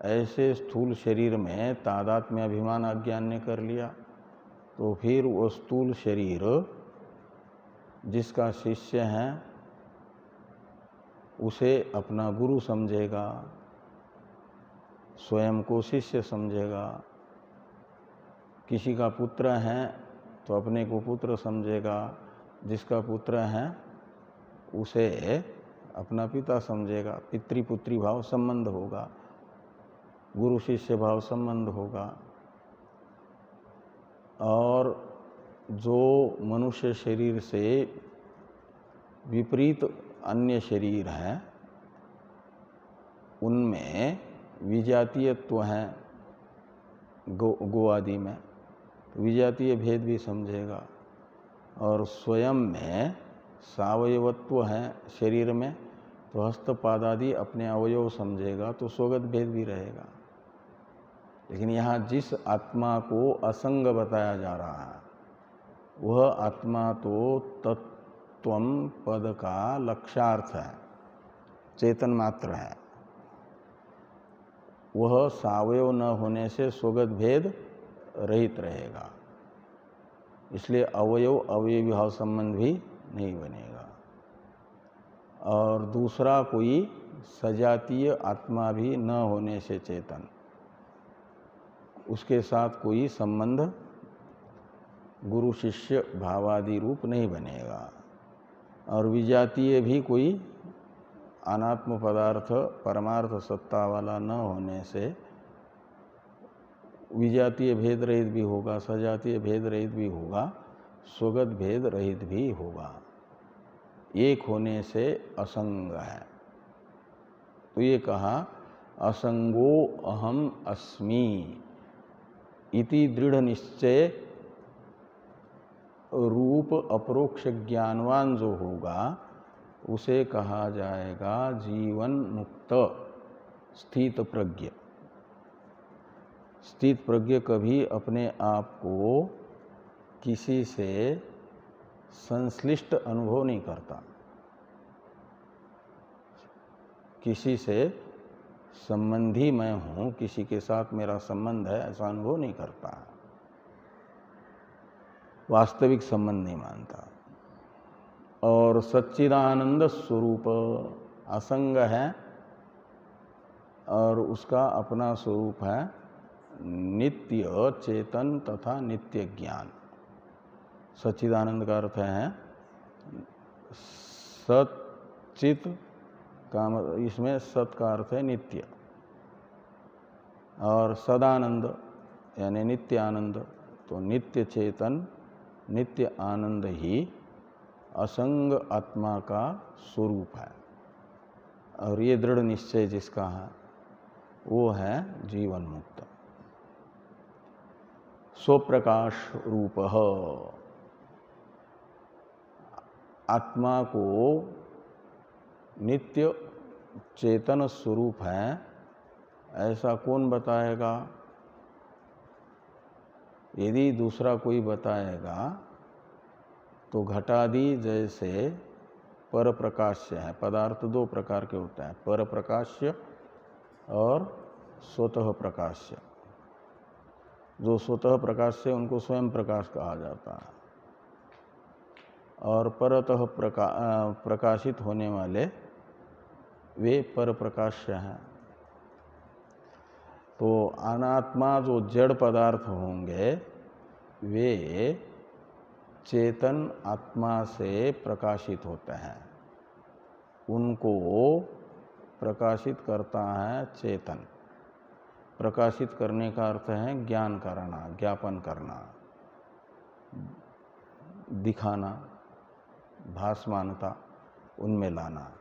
ऐसे स्थूल शरीर में तादात्म्य अभिमान अज्ञान ने कर लिया, तो फिर वो स्थूल शरीर जिसका शिष्य है उसे अपना गुरु समझेगा, स्वयं को शिष्य समझेगा। किसी का पुत्र है तो अपने को पुत्र समझेगा, जिसका पुत्र है उसे अपना पिता समझेगा। पितृपुत्री भाव संबंध होगा, गुरु शिष्य भाव संबंध होगा। और जो मनुष्य शरीर से विपरीत अन्य शरीर है उनमें विजातीयत्व है, गो आदि में, तो विजातीय भेद भी समझेगा। और स्वयं में सावयवत्व है शरीर में, तो हस्तपाद आदि अपने अवयव समझेगा, तो स्वगत भेद भी रहेगा। लेकिन यहाँ जिस आत्मा को असंग बताया जा रहा है वह आत्मा तो तत्त्वम पद का लक्ष्यार्थ है, चेतन मात्र है। वह सावयव न होने से स्वगत भेद रहित रहेगा, इसलिए अवयव अवयवी भाव संबंध भी नहीं बनेगा। और दूसरा कोई सजातीय आत्मा भी न होने से चेतन, उसके साथ कोई संबंध गुरु शिष्य भावादि रूप नहीं बनेगा। और विजातीय भी कोई अनात्म पदार्थ परमार्थ सत्ता वाला न होने से विजातीय भेद रहित भी होगा, सजातीय भेद रहित भी होगा, स्वगत भेद रहित भी होगा। एक होने से असंग है। तो ये कहा असंगो अहम अस्मि इति दृढ़ निश्चय रूप अपरोक्ष ज्ञानवान जो होगा उसे कहा जाएगा जीवन मुक्त स्थित प्रज्ञ। स्थित प्रज्ञ कभी अपने आप को किसी से संश्लिष्ट अनुभव नहीं करता, किसी से संबंधी मैं हूँ, किसी के साथ मेरा संबंध है, ऐसा अनुभव नहीं करता, वास्तविक संबंध नहीं मानता। और सच्चिदानंद स्वरूप असंग है और उसका अपना स्वरूप है नित्य चेतन तथा नित्य ज्ञान। सच्चिदानंद का अर्थ है सच्चित का, इसमें सत का अर्थ है नित्य, और सदानंद यानी नित्य आनंद। तो नित्य चेतन नित्य आनंद ही असंग आत्मा का स्वरूप है। और ये दृढ़ निश्चय जिसका है वो है जीवन मुक्त। स्वप्रकाश रूप। आत्मा को नित्य चेतन स्वरूप है ऐसा कौन बताएगा? यदि दूसरा कोई बताएगा तो घटादि जैसे पर प्रकाश्य है। पदार्थ दो प्रकार के होते हैं, पर प्रकाश्य और स्वतः प्रकाश्य। जो स्वतः प्रकाश्य उनको स्वयं प्रकाश कहा जाता है, और परतः प्रकाशित होने वाले वे पर प्रकाश्य हैं। तो अनात्मा जो जड़ पदार्थ होंगे वे चेतन आत्मा से प्रकाशित होते हैं। उनको प्रकाशित करता है चेतन। प्रकाशित करने का अर्थ है ज्ञान करना, ज्ञापन करना, दिखाना, भासमानता उनमें लाना।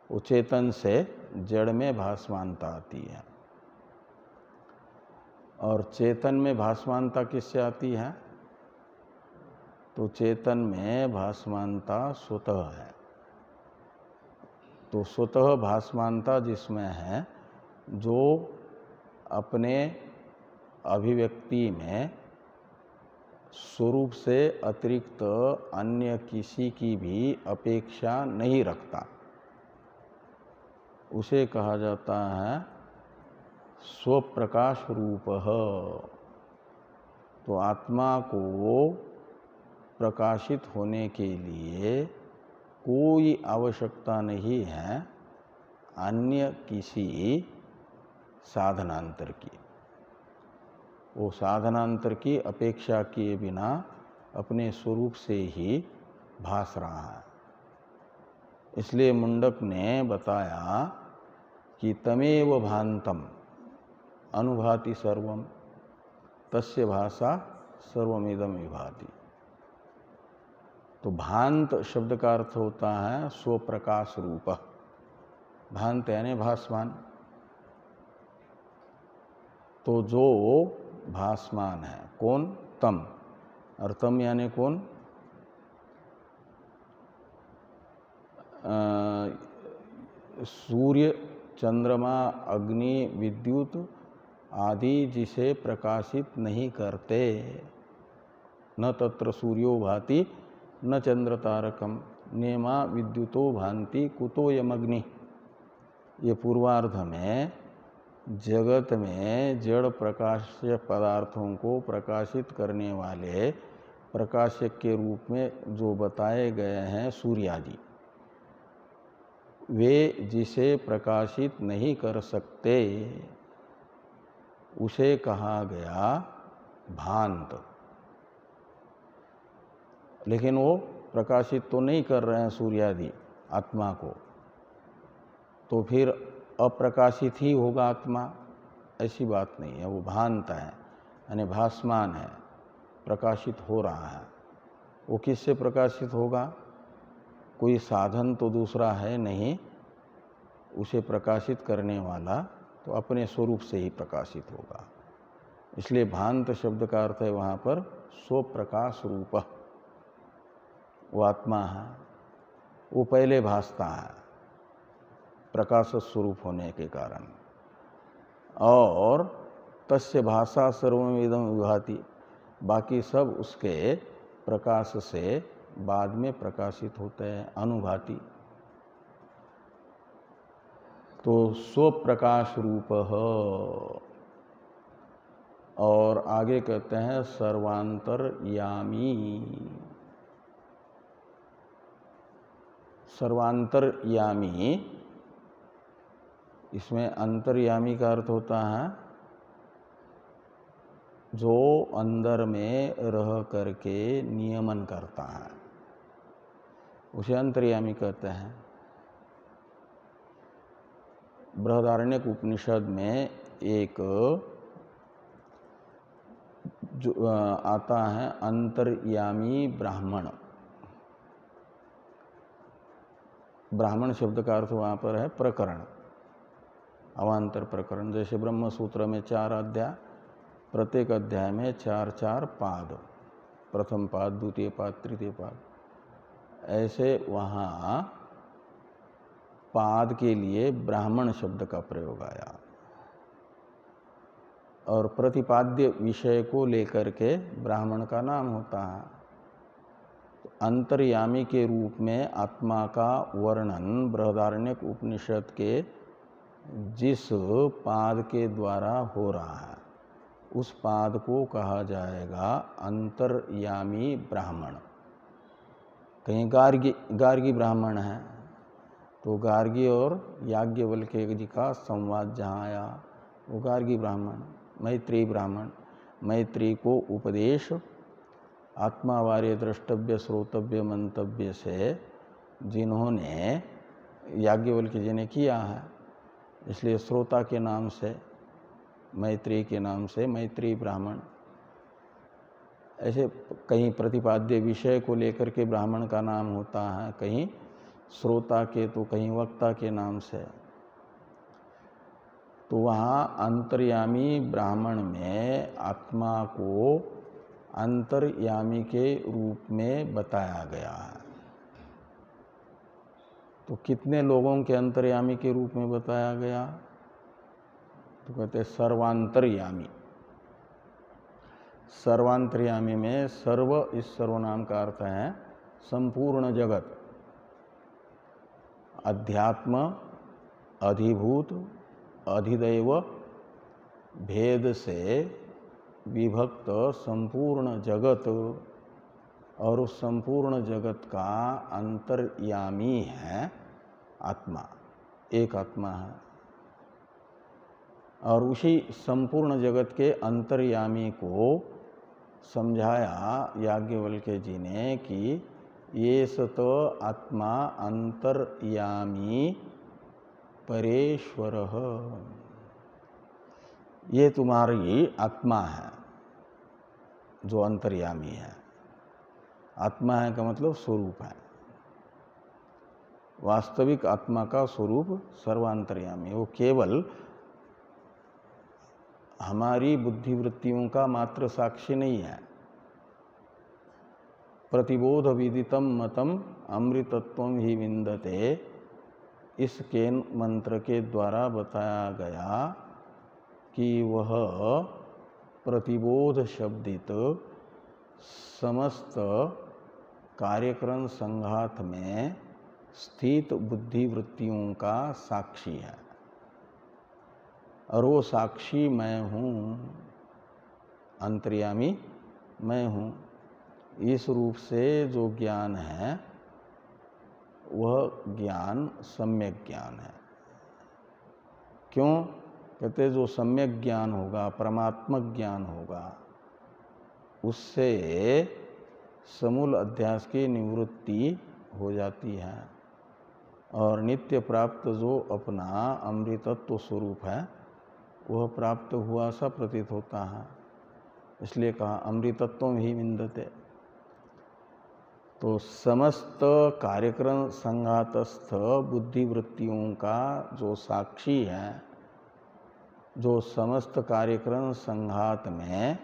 वो चेतन से जड़ में भासमानता आती है। और चेतन में भासमानता किससे आती है? तो चेतन में भासमानता स्वतः है। तो स्वतः भासमानता जिसमें है, जो अपने अभिव्यक्ति में स्वरूप से अतिरिक्त अन्य किसी की भी अपेक्षा नहीं रखता, उसे कहा जाता है स्वप्रकाश रूप। तो आत्मा को प्रकाशित होने के लिए कोई आवश्यकता नहीं है अन्य किसी साधनांतर की। वो साधनांतर की अपेक्षा किए बिना अपने स्वरूप से ही भास रहा है। इसलिए मुंडक ने बताया कि तमेव भांतम अनुभाति सर्वम तस्य भाषा सर्वमिदं विभाति। तो भांत शब्द का अर्थ होता है स्वप्रकाश रूप। भांत यानी भासमान। तो जो भासमान है कौन? तम। और तम यानी कौन? सूर्य, चंद्रमा, अग्नि, विद्युत आदि जिसे प्रकाशित नहीं करते। न तत्र सूर्यो भाति न चंद्र तारकम नेमा विद्युतो भांति कुतो यमग्नि। ये पूर्वार्ध में जगत में जड़ प्रकाश्य पदार्थों को प्रकाशित करने वाले प्रकाशक के रूप में जो बताए गए हैं सूर्य आदि, वे जिसे प्रकाशित नहीं कर सकते उसे कहा गया भांत। लेकिन वो प्रकाशित तो नहीं कर रहे हैं सूर्य आदि आत्मा को, तो फिर अप्रकाशित ही होगा आत्मा, ऐसी बात नहीं है। वो भांत है यानी भासमान है, प्रकाशित हो रहा है। वो किससे प्रकाशित होगा? कोई साधन तो दूसरा है नहीं उसे प्रकाशित करने वाला, तो अपने स्वरूप से ही प्रकाशित होगा। इसलिए भांत शब्द का अर्थ है वहाँ पर स्वप्रकाश रूप। वो आत्मा है, वो पहले भासता है प्रकाश स्वरूप होने के कारण। और तस्य भाषा सर्वमिदं विभाति, बाकी सब उसके प्रकाश से बाद में प्रकाशित होते हैं, अनुभाति। तो स्वप्रकाश रूप। और आगे कहते हैं सर्वांतरयामी। सर्वांतरयामी, इसमें अंतर्यामी का अर्थ होता है जो अंदर में रह करके नियमन करता है, उसे अंतर्यामी कहते हैं। बृहदारण्यक उपनिषद में एक जो आता है अंतर्यामी ब्राह्मण। ब्राह्मण शब्द का अर्थ वहाँ पर है प्रकरण, अवान्तर प्रकरण। जैसे ब्रह्म सूत्र में 4 अध्याय प्रत्येक अध्याय में 4-4 पाद, प्रथम पाद, द्वितीय पाद, तृतीय पाद, ऐसे वहाँ पाद के लिए ब्राह्मण शब्द का प्रयोग आया। और प्रतिपाद्य विषय को लेकर के ब्राह्मण का नाम होता है। तो अंतर्यामी के रूप में आत्मा का वर्णन बृहदारण्यक उपनिषद के जिस पाद के द्वारा हो रहा है उस पाद को कहा जाएगा अंतर्यामी ब्राह्मण। कहीं गार्गी ब्राह्मण है तो गार्गी और याज्ञवल्क्य जी का संवाद जहाँ आया वो गार्गी ब्राह्मण। मैत्रेयी ब्राह्मण, मैत्रेयी को उपदेश आत्मावार्य द्रष्टव्य श्रोतव्य मंतव्य से जिन्होंने याज्ञवल्क्य जी ने किया है, इसलिए श्रोता के नाम से, मैत्रेयी के नाम से मैत्रेयी ब्राह्मण। ऐसे कहीं प्रतिपाद्य विषय को लेकर के ब्राह्मण का नाम होता है, कहीं श्रोता के तो कहीं वक्ता के नाम से। तो वहाँ अंतर्यामी ब्राह्मण में आत्मा को अंतर्यामी के रूप में बताया गया है। तो कितने लोगों के अंतर्यामी के रूप में बताया गया? तो कहते हैं सर्वांतर्यामी। सर्वांतर्यामी में सर्व, इस सर्वनाम का अर्थ है संपूर्ण जगत। अध्यात्म, अधिभूत, अधिदैव भेद से विभक्त संपूर्ण जगत, और उस संपूर्ण जगत का अंतर्यामी है आत्मा, एक आत्मा है। और उसी संपूर्ण जगत के अंतर्यामी को समझाया याज्ञवल्क्य जी ने कि ये सत आत्मा अंतर्यामी परेश्वर, ये तुम्हारी आत्मा है जो अंतर्यामी है। आत्मा है का मतलब स्वरूप है। वास्तविक आत्मा का स्वरूप सर्वांतर्यामी, वो केवल हमारी बुद्धिवृत्तियों का मात्र साक्षी नहीं है। प्रतिबोध विदितम मतम अमृतत्वम ही विन्दते, इस केन मंत्र के द्वारा बताया गया कि वह प्रतिबोध शब्दित समस्त कार्यक्रम संघात में स्थित बुद्धिवृत्तियों का साक्षी है। और वो साक्षी मैं हूँ, अंतर्यामी मैं हूँ। इस रूप से जो ज्ञान है वह ज्ञान सम्यक ज्ञान है। क्यों? कहते जो सम्यक ज्ञान होगा, परमात्मक ज्ञान होगा, उससे समूल अध्यास की निवृत्ति हो जाती है और नित्य प्राप्त जो अपना अमृतत्व स्वरूप है वह प्राप्त हुआ सा प्रतीत होता है। इसलिए कहा अमृतत्वम ही विन्दते। तो समस्त कार्यक्रम संघातस्थ बुद्धिवृत्तियों का जो साक्षी है, जो समस्त कार्यक्रम संघात में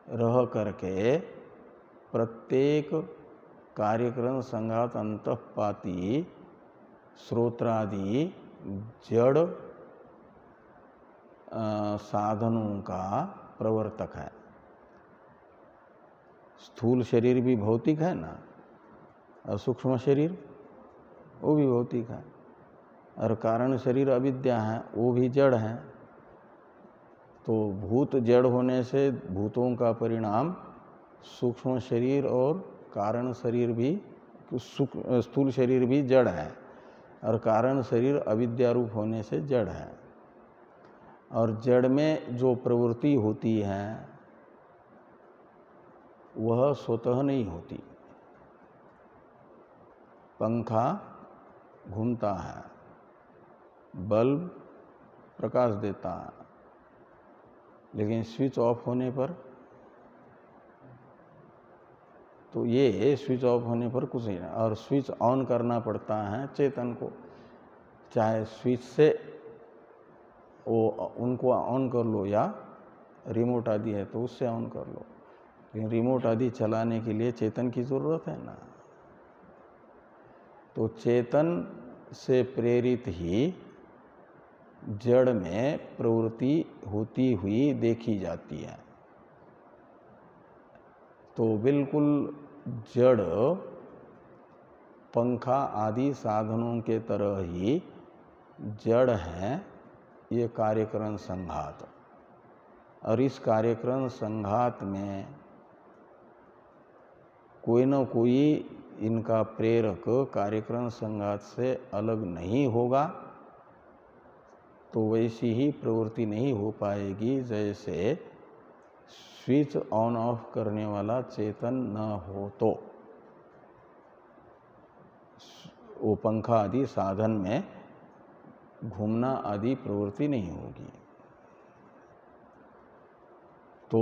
रह करके प्रत्येक कार्यक्रम संघात अंतःपाती श्रोत्रादि जड़ साधनों का प्रवर्तक है। स्थूल शरीर भी भौतिक है ना, और सूक्ष्म शरीर वो भी भौतिक है, और कारण शरीर अविद्या है, वो भी जड़ है। तो भूत जड़ होने से भूतों का परिणाम सूक्ष्म शरीर और कारण शरीर भी, स्थूल शरीर भी जड़ है, और कारण शरीर अविद्या रूप होने से जड़ है। और जड़ में जो प्रवृत्ति होती है वह स्वतः नहीं होती। पंखा घूमता है, बल्ब प्रकाश देता है, लेकिन स्विच ऑफ होने पर, तो ये स्विच ऑफ होने पर कुछ नहीं है। और स्विच ऑन करना पड़ता है चेतन को, चाहे स्विच से वो उनको ऑन कर लो या रिमोट आदि है तो उससे ऑन कर लो, लेकिन रिमोट आदि चलाने के लिए चेतन की जरूरत है ना। तो चेतन से प्रेरित ही जड़ में प्रवृत्ति होती हुई देखी जाती है। तो बिल्कुल जड़ पंखा आदि साधनों के तरह ही जड़ है ये कार्यकरण संघात, और इस कार्यकरण संघात में कोई न कोई इनका प्रेरक कार्यकरण संघात से अलग नहीं होगा, तो वैसी ही प्रवृत्ति नहीं हो पाएगी जैसे स्विच ऑन ऑफ करने वाला चेतन न हो तो वो पंखा आदि साधन में घूमना आदि प्रवृत्ति नहीं होगी। तो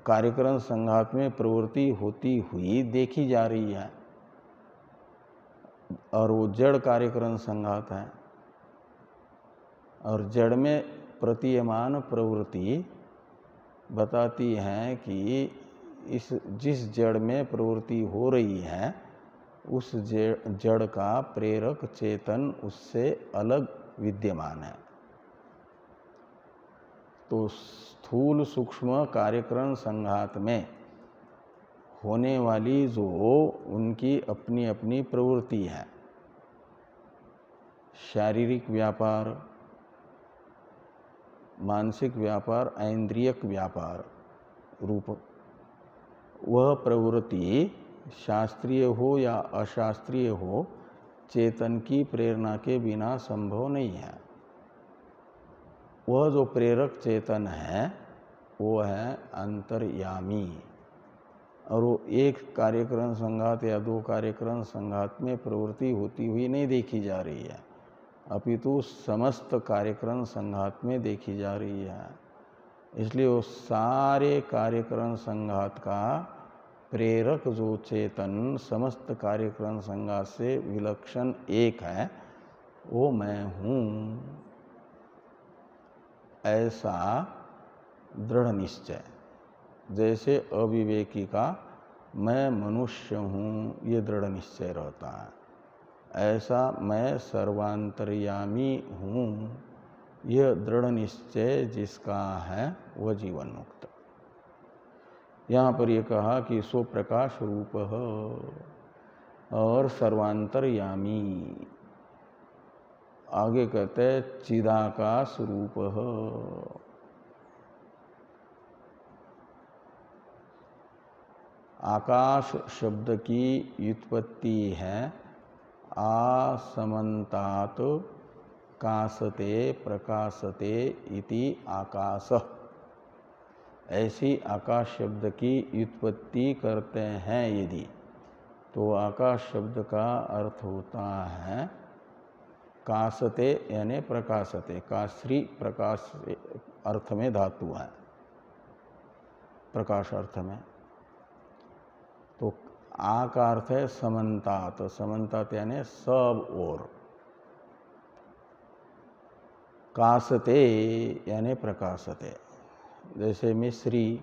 कार्यकरण संघात में प्रवृत्ति होती हुई देखी जा रही है, और वो जड़ कार्यकरण संघात है, और जड़ में प्रतीयमान प्रवृत्ति बताती है कि जिस जड़ में प्रवृत्ति हो रही है उस जड़ का प्रेरक चेतन उससे अलग विद्यमान है। तो स्थूल सूक्ष्म कार्यकरण संघात में होने वाली जो उनकी अपनी अपनी प्रवृत्ति है, शारीरिक व्यापार, मानसिक व्यापार, ऐन्द्रियक व्यापार रूप, वह प्रवृत्ति शास्त्रीय हो या अशास्त्रीय हो, चेतन की प्रेरणा के बिना संभव नहीं है। वह जो प्रेरक चेतन है वो है अंतर्यामी, और वो एक कार्यकरण संघात या दो कार्यकरण संघात में प्रवृत्ति होती हुई नहीं देखी जा रही है, अपितु समस्त कार्यकरण संघात में देखी जा रही है। इसलिए वो सारे कार्यकरण संघात का प्रेरक जो चेतन समस्त कार्यकरण संघात से विलक्षण एक है, वो मैं हूँ, ऐसा दृढ़ निश्चय। जैसे अविवेकी का मैं मनुष्य हूँ ये दृढ़ निश्चय रहता है, ऐसा मैं सर्वांतर्यामी हूँ यह दृढ़ निश्चय जिसका है वह जीवन मुक्त। यहाँ पर यह कहा कि सो प्रकाश रूप और सर्वांतर्यामी, आगे कहते चिदाकाश रूप। आकाश शब्द की व्युत्पत्ति है आसमन्तात कासते प्रकाशते इति आकाश। ऐसी आकाश शब्द की व्युत्पत्ति करते हैं यदि, तो आकाश शब्द का अर्थ होता है कासते यानी प्रकाशते, काश्री प्रकाश अर्थ में धातु है, प्रकाश अर्थ में। तो आ का अर्थ है समन्तात, समन्तात यानी सब ओर, कासते यानी प्रकाशते। जैसे मिश्री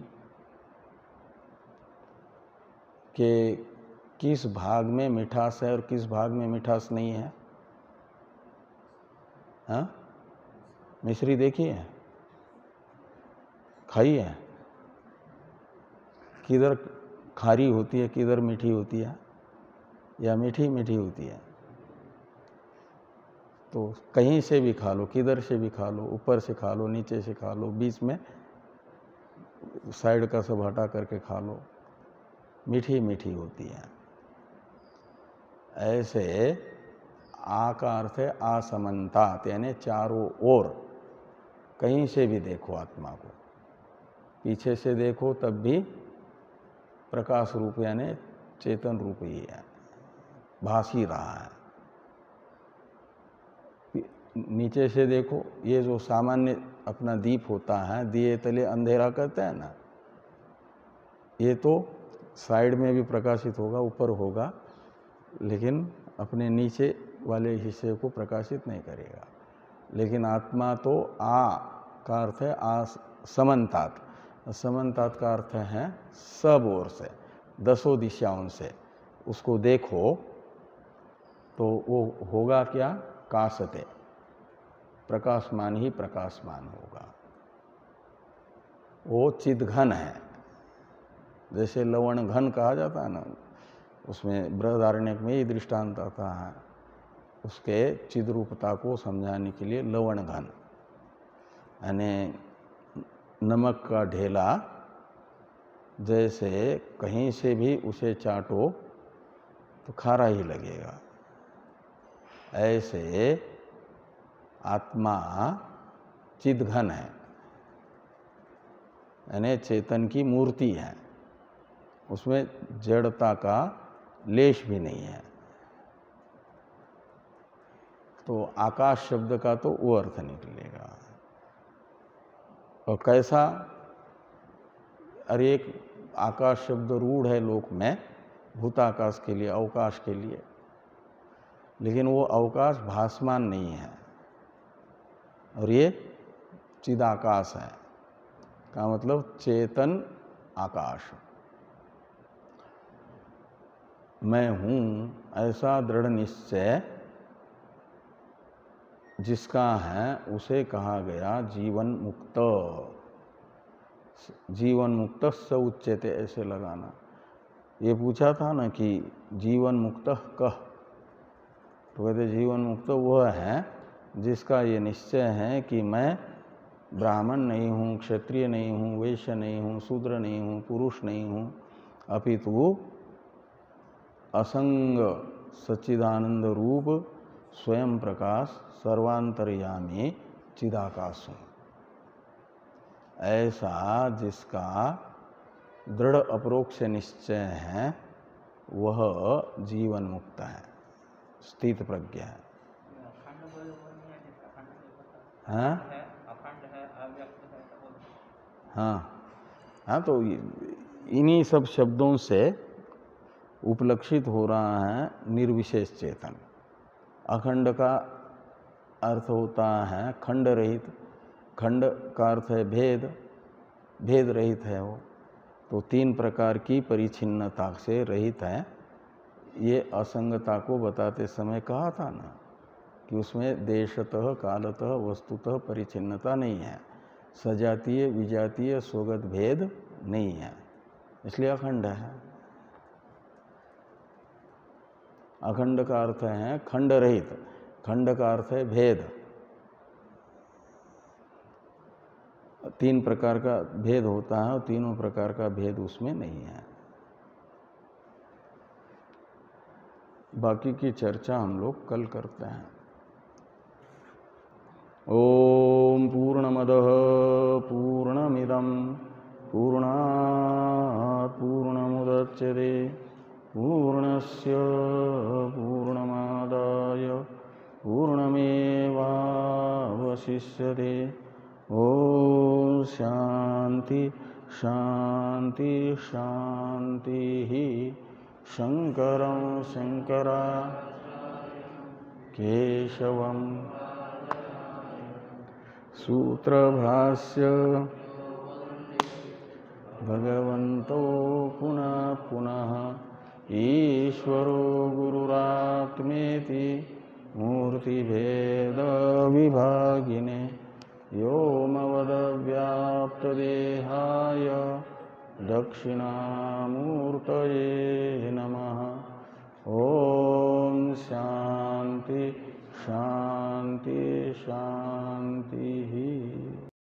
के किस भाग में मिठास है और किस भाग में मिठास नहीं है? हाँ, मिश्री देखी है, खाई है, किधर खारी होती है किधर मीठी होती है, या मीठी मीठी होती है? तो कहीं से भी खा लो, किधर से भी खा लो, ऊपर से खा लो, नीचे से खा लो, बीच में साइड का सब हटा करके खा लो, मीठी मीठी होती है। ऐसे आ का अर्थ है असमन्तात यानी चारों ओर, कहीं से भी देखो आत्मा को, पीछे से देखो तब भी प्रकाश रूप यानी चेतन रूप ही है, भास ही रहा है। नीचे से देखो, ये जो सामान्य अपना दीप होता है, दिए तले अंधेरा कहते हैं ना, ये तो साइड में भी प्रकाशित होगा, ऊपर होगा, लेकिन अपने नीचे वाले हिस्से को प्रकाशित नहीं करेगा। लेकिन आत्मा तो आ का अर्थ है समन्तात। समन्तात का अर्थ है सब ओर से, दसों दिशाओं से उसको देखो तो वो होगा क्या? कासते, प्रकाशमान ही प्रकाशमान होगा। वो चिद्घन है, जैसे लवण घन कहा जाता है ना, उसमें बृहदारण्यक में ही दृष्टांत आता है उसके चिद्रूपता को समझाने के लिए। लवण घन यानी नमक का ढेला, जैसे कहीं से भी उसे चाटो तो खारा ही लगेगा, ऐसे आत्मा चिद्घन है, यानी चेतन की मूर्ति है, उसमें जड़ता का लेश भी नहीं है। तो आकाश शब्द का तो वो अर्थ निकलेगा। और कैसा? अरे एक आकाश शब्द रूढ़ है लोक में भूताकाश के लिए, अवकाश के लिए, लेकिन वो अवकाश भासमान नहीं है, और ये चिदाकाश है, का मतलब चेतन आकाश। मैं हूँ ऐसा दृढ़ निश्चय जिसका है उसे कहा गया जीवन मुक्त। जीवन मुक्त स उच्यते, ऐसे लगाना। ये पूछा था ना कि जीवन मुक्त कह, तो कहते जीवन मुक्त वह है जिसका ये निश्चय है कि मैं ब्राह्मण नहीं हूँ, क्षत्रिय नहीं हूँ, वैश्य नहीं हूँ, शूद्र नहीं हूँ, पुरुष नहीं हूँ, अपितु असंग सच्चिदानंद रूप स्वयं प्रकाश सर्वांतर्यामी चिदाकाश हूँ। ऐसा जिसका दृढ़ अपरोक्ष निश्चय है वह जीवन मुक्त है, स्थित प्रज्ञ है। हाँ हाँ हाँ, तो इन्हीं सब शब्दों से उपलक्षित हो रहा है निर्विशेष चेतन। अखंड का अर्थ होता है खंड रहित, खंड का अर्थ है भेद, भेद रहित है वो, तो तीन प्रकार की परिच्छिन्नता से रहित है। ये असंगता को बताते समय कहा था ना कि उसमें देशतः कालतः वस्तुतः परिच्छिन्नता नहीं है, सजातीय विजातीय स्वगत भेद नहीं है, इसलिए अखंड है। अखंड का अर्थ है खंड रहित, खंड का अर्थ है भेद, तीन प्रकार का भेद होता है और तीनों प्रकार का भेद उसमें नहीं है। बाकी की चर्चा हम लोग कल करते हैं। ओम पूर्णमदः पूर्णमिदं पूर्णात् पूर्णमुदच्यते पूर्णस्य पूर्णमादाय पूर्णमेवावशिष्यते। ओम शांति शांति शांति। शंकरं शंकरा केशवं सूत्रभाष्य भगवन्तो पुनः पुनः ईश्वरो गुरुरात्मेति मूर्तिभेद विभागिने व्योमवद्व्याप्तदेहाय दक्षिणामूर्तये नमः। ओम शांति शांति शांति।